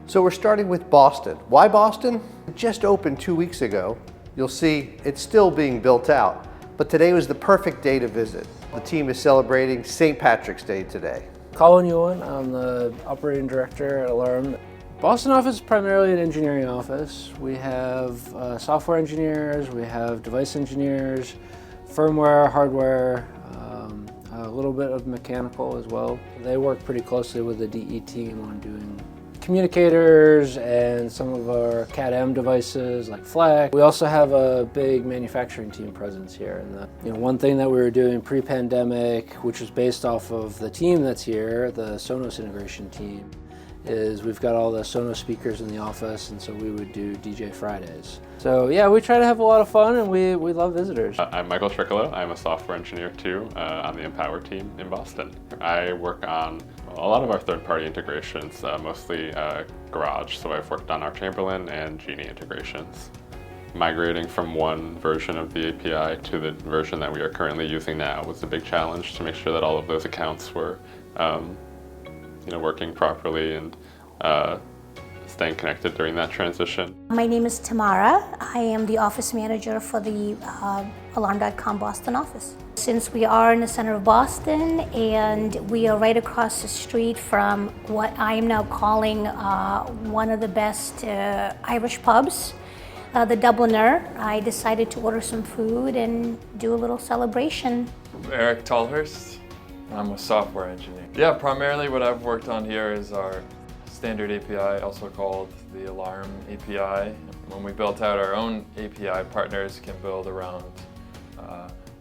So we're starting with Boston. Why Boston? It just opened 2 weeks ago. You'll see it's still being built out, but today was the perfect day to visit. The team is celebrating St. Patrick's Day today. Colin Ewan, I'm the operating director at Alarm. Boston office is primarily an engineering office. We have software engineers, we have device engineers, firmware, hardware, a little bit of mechanical as well. They work pretty closely with the DE team on doing communicators and some of our CAD-M devices like Flex. We also have a big manufacturing team presence here. And one thing that we were doing pre-pandemic, which was based off of the team that's here, the Sonos integration team, is we've got all the Sonos speakers in the office, and so we would do DJ Fridays. So yeah, we try to have a lot of fun, and we love visitors. I'm Michael Strickolo. I'm a software engineer too on the Empower team in Boston. I work on a lot of our third-party integrations, mostly Garage. So I've worked on our Chamberlain and Genie integrations. Migrating from one version of the API to the version that we are currently using now was a big challenge to make sure that all of those accounts were working properly and staying connected during that transition. My name is Tamara. I am the office manager for the Alarm.com Boston office. Since we are in the center of Boston and we are right across the street from what I am now calling one of the best Irish pubs, the Dubliner, I decided to order some food and do a little celebration. Eric Tallhurst. I'm a software engineer. Yeah, primarily what I've worked on here is our standard API, also called the Alarm API. When we built out our own API, partners can build around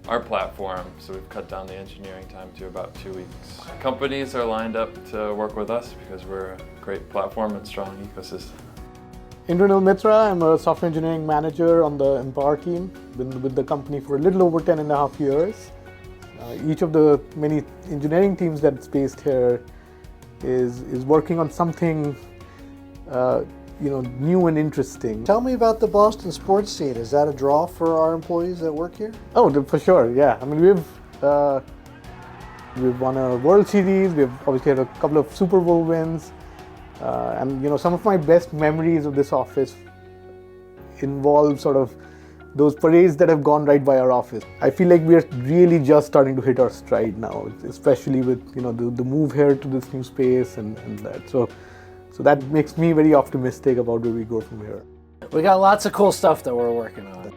our platform, so we've cut down the engineering time to about 2 weeks. Companies are lined up to work with us because we're a great platform and strong ecosystem. Indranil Mitra, I'm a software engineering manager on the Empower team. Been with the company for a little over 10.5 years. Each of the many engineering teams that's based here is working on something new and interesting. Tell me about the Boston sports scene. Is that a draw for our employees that work here? Oh, for sure, yeah. I mean, we've won a World Series, we've obviously had a couple of Super Bowl wins, and some of my best memories of this office involve sort of those parades that have gone right by our office. I feel like we're really just starting to hit our stride now, especially with the move here to this new space and that. So that makes me very optimistic about where we go from here. We got lots of cool stuff that we're working on.